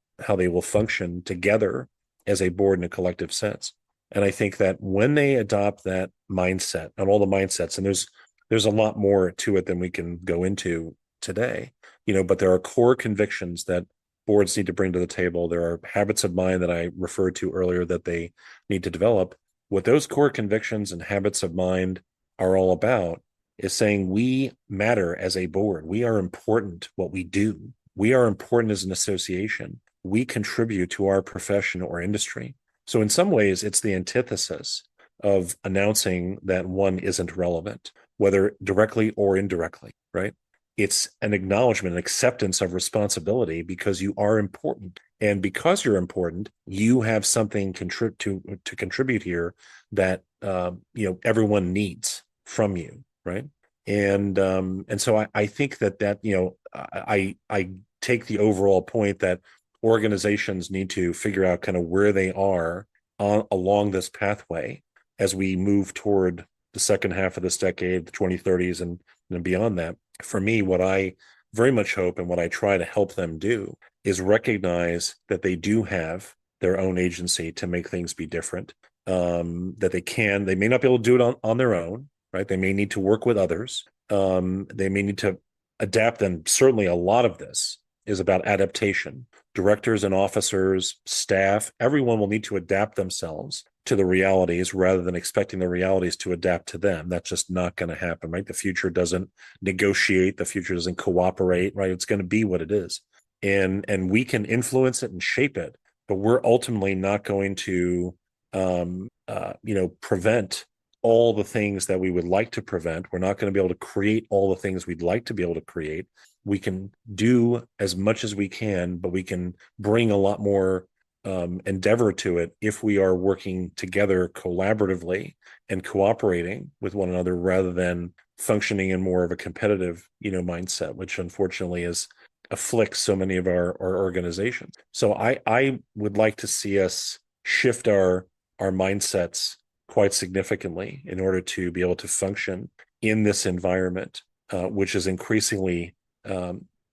function together as a board in a collective sense. And I think that when they adopt that mindset and all the mindsets, and there's a lot more to it than we can go into today, but there are core convictions that boards need to bring to the table. There are habits of mind that I referred to earlier that they need to develop. What those core convictions and habits of mind are all about is saying we matter as a board. We are important what we do. We are important as an association. We contribute to our profession or industry. So in some ways, it's the antithesis of announcing that one isn't relevant, whether directly or indirectly, right? It's an acknowledgement, an acceptance of responsibility because you are important. And because you're important, you have something to contribute here that everyone needs from you, right? And so I think that I take the overall point that organizations need to figure out kind of where they are along this pathway as we move toward the second half of this decade, the 2030s, and beyond that. For me, what I very much hope and what I try to help them do is recognize that they do have their own agency to make things be different, that they may not be able to do it on their own, right? They may need to work with others. They may need to adapt, and certainly a lot of this is about adaptation. Directors and officers, staff, everyone will need to adapt themselves to the realities rather than expecting the realities to adapt to them. That's just not going to happen, right? The future doesn't negotiate. The future doesn't cooperate, right? It's going to be what it is. And we can influence it and shape it, but we're ultimately not going to, prevent all the things that we would like to prevent. We're not going to be able to create all the things we'd like to be able to create. We can do as much as we can, but we can bring a lot more endeavor to it if we are working together collaboratively and cooperating with one another rather than functioning in more of a competitive, mindset, which unfortunately afflicts so many of our organizations. So I would like to see us shift our mindsets quite significantly in order to be able to function in this environment, which is increasingly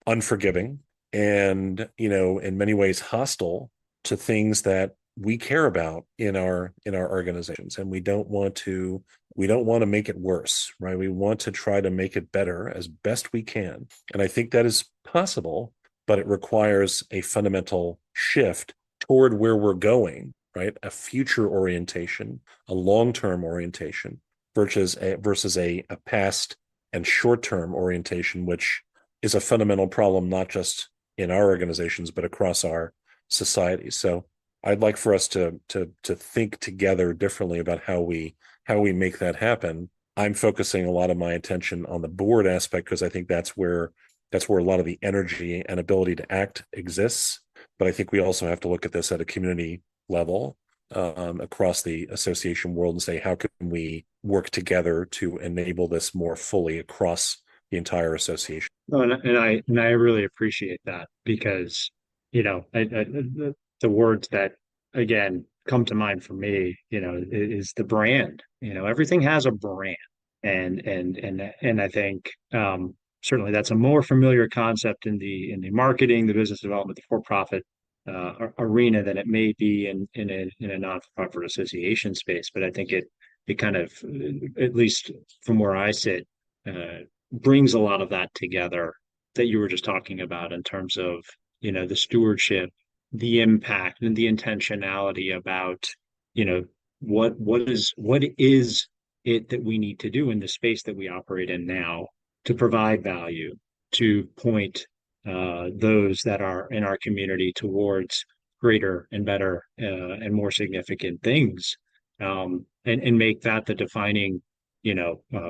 unforgiving and, in many ways hostile to things that we care about in our organizations. And we don't want to make it worse, right? We want to try to make it better as best we can. And I think that is possible, but it requires a fundamental shift toward where we're going, right? A future orientation, a long-term orientation versus a past and short-term orientation, which is a fundamental problem, not just in our organizations, but across our society. So I'd like for us to think together differently about how we make that happen. I'm focusing a lot of my attention on the board aspect because I think that's where a lot of the energy and ability to act exists. But I think we also have to look at this at a community level across the association world and say, how can we work together to enable this more fully across the entire association? Oh, and I really appreciate that because the words that again come to mind for me, is the brand. Everything has a brand, and I think certainly that's a more familiar concept in the marketing, the business development, the for-profit arena than it may be in a non-for-profit association space. But I think it kind of, at least from where I sit, brings a lot of that together that you were just talking about in terms of the stewardship, the impact, and the intentionality about what is it that we need to do in the space that we operate in now to provide value, to point those that are in our community towards greater and better and more significant things, and make that the defining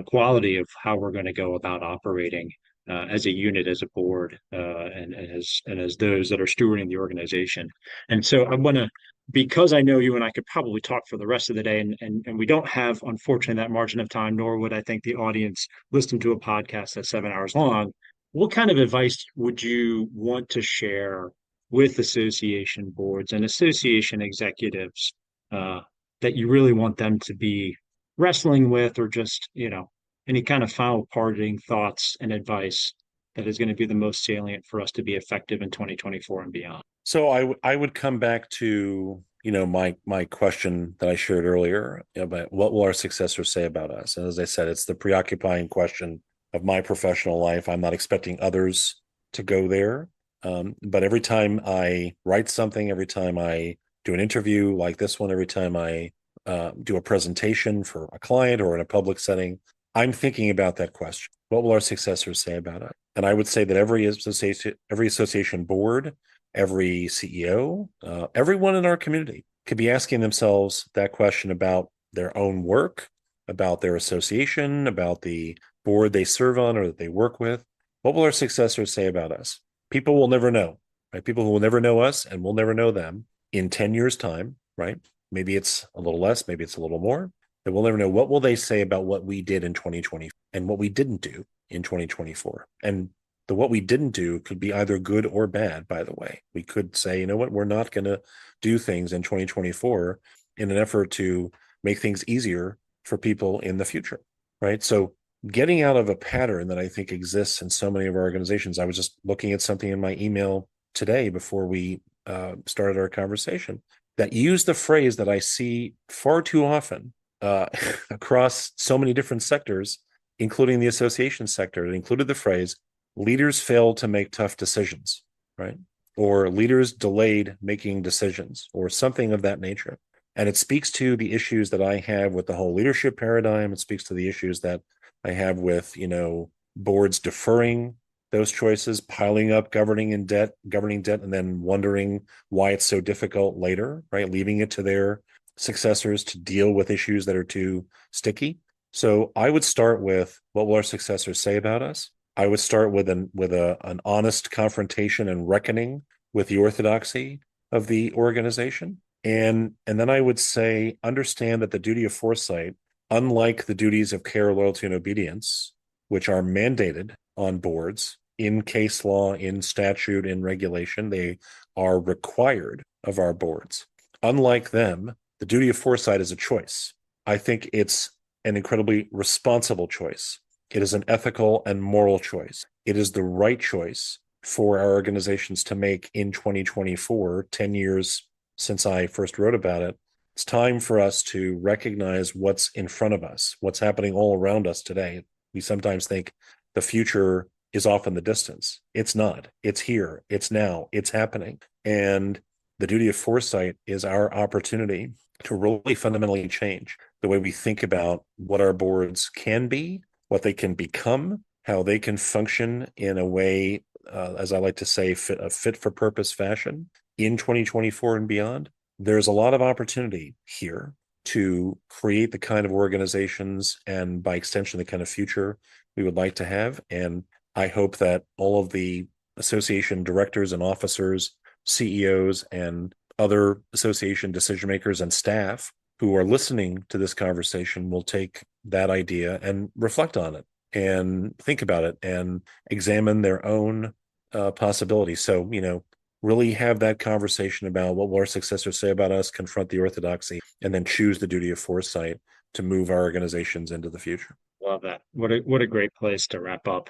quality of how we're going to go about operating as a unit, as a board, and as those that are stewarding the organization. And so I want to, because I know you and I could probably talk for the rest of the day, and we don't have, unfortunately, that margin of time, nor would I think the audience listen to a podcast that's 7 hours long. What kind of advice would you want to share with association boards and association executives that you really want them to be wrestling with, or just, any kind of final parting thoughts and advice that is going to be the most salient for us to be effective in 2024 and beyond. So I would come back to, my question that I shared earlier about what will our successors say about us. And as I said, it's the preoccupying question of my professional life. I'm not expecting others to go there. But every time I write something, every time I do an interview like this one, every time I do a presentation for a client or in a public setting, I'm thinking about that question. What will our successors say about us? And I would say that every association board, every CEO, everyone in our community could be asking themselves that question about their own work, about their association, about the board they serve on or that they work with. What will our successors say about us? People will never know, right? People who will never know us and we'll never know them in 10 years' time, right? Maybe it's a little less, maybe it's a little more. But we'll never know. What will they say about what we did in 2020 and what we didn't do in 2024? And what we didn't do could be either good or bad, by the way. We could say, you know what, we're not going to do things in 2024 in an effort to make things easier for people in the future, right? So getting out of a pattern that I think exists in so many of our organizations. I was just looking at something in my email today before we started our conversation that used the phrase that I see far too often across so many different sectors, including the association sector. It included the phrase, leaders failed to make tough decisions, right? Or leaders delayed making decisions, or something of that nature. And it speaks to the issues that I have with the whole leadership paradigm. It speaks to the issues that I have with, boards deferring those choices, piling up governing debt, and then wondering why it's so difficult later, right? Leaving it to their successors to deal with issues that are too sticky. So I would start with, what will our successors say about us? I would start with an honest confrontation and reckoning with the orthodoxy of the organization. And then I would say, understand that the duty of foresight, unlike the duties of care, loyalty, and obedience, which are mandated on boards in case law, in statute, in regulation, they are required of our boards. Unlike them, the duty of foresight is a choice. I think it's an incredibly responsible choice. It is an ethical and moral choice. It is the right choice for our organizations to make in 2024, 10 years since I first wrote about it. It's time for us to recognize what's in front of us, what's happening all around us today. We sometimes think the future is off in the distance. It's not. It's here. It's now. It's happening. And the duty of foresight is our opportunity to really fundamentally change the way we think about what our boards can be, what they can become, how they can function in a way, as I like to say, a fit for purpose fashion in 2024 and beyond. There's a lot of opportunity here to create the kind of organizations and, by extension, the kind of future we would like to have. And I hope that all of the association directors and officers, CEOs, and other association decision makers and staff who are listening to this conversation will take that idea and reflect on it and think about it and examine their own possibilities. So, really have that conversation about what will our successors say about us, confront the orthodoxy, and then choose the duty of foresight to move our organizations into the future. Love that. What a great place to wrap up.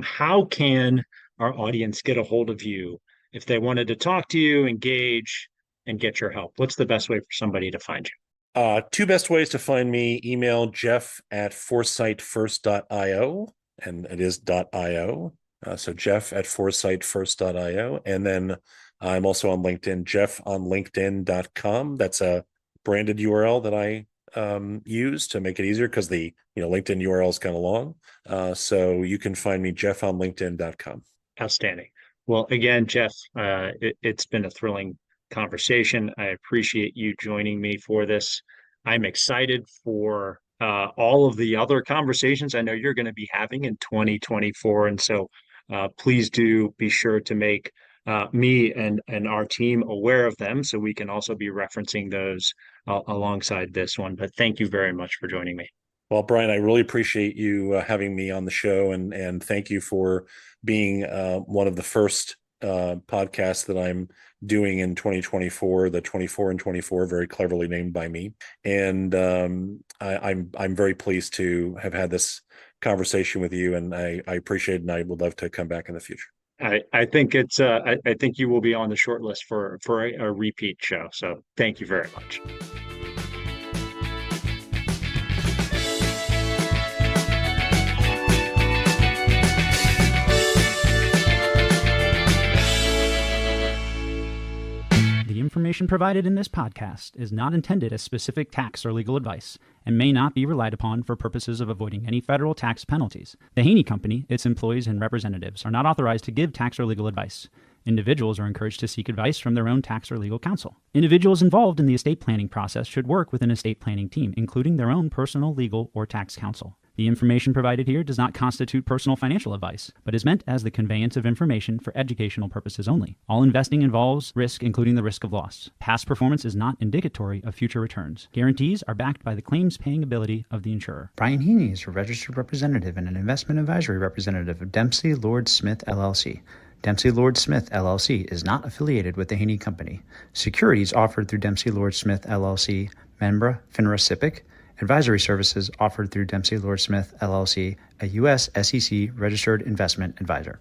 How can our audience get a hold of you if they wanted to talk to you, engage, and get your help? What's the best way for somebody to find you? Two best ways to find me: email Jeff at foresightfirst.io, and it is .io. So Jeff at foresightfirst.io. And then I'm also on LinkedIn, jeffonlinkedin.com. That's a branded URL that I use to make it easier because the LinkedIn URL is kind of long. So you can find me, jeffonlinkedin.com. Outstanding. Well, again, Jeff, it's been a thrilling conversation. I appreciate you joining me for this. I'm excited for all of the other conversations I know you're going to be having in 2024. And so please do be sure to make me and our team aware of them so we can also be referencing those alongside this one. But thank you very much for joining me. Well, Brian, I really appreciate you having me on the show, and thank you for being one of the first podcast that I'm doing in 2024, the 24 and 24, very cleverly named by me. And I'm very pleased to have had this conversation with you, and I appreciate it, and I would love to come back in the future. I think it's I think you will be on the short list for a repeat show. So thank you very much. The information provided in this podcast is not intended as specific tax or legal advice and may not be relied upon for purposes of avoiding any federal tax penalties. The Haney Company, its employees, and representatives are not authorized to give tax or legal advice. Individuals are encouraged to seek advice from their own tax or legal counsel. Individuals involved in the estate planning process should work with an estate planning team, including their own personal, legal, or tax counsel. The information provided here does not constitute personal financial advice, but is meant as the conveyance of information for educational purposes only. All investing involves risk, including the risk of loss. Past performance is not indicatory of future returns. Guarantees are backed by the claims-paying ability of the insurer. Brian Heaney is a registered representative and an investment advisory representative of Dempsey Lord Smith, LLC. Dempsey Lord Smith, LLC is not affiliated with the Haney Company. Securities offered through Dempsey Lord Smith, LLC, Membra, FINRA SIPC. Advisory services offered through Dempsey Lord Smith, LLC, a U.S. SEC registered investment advisor.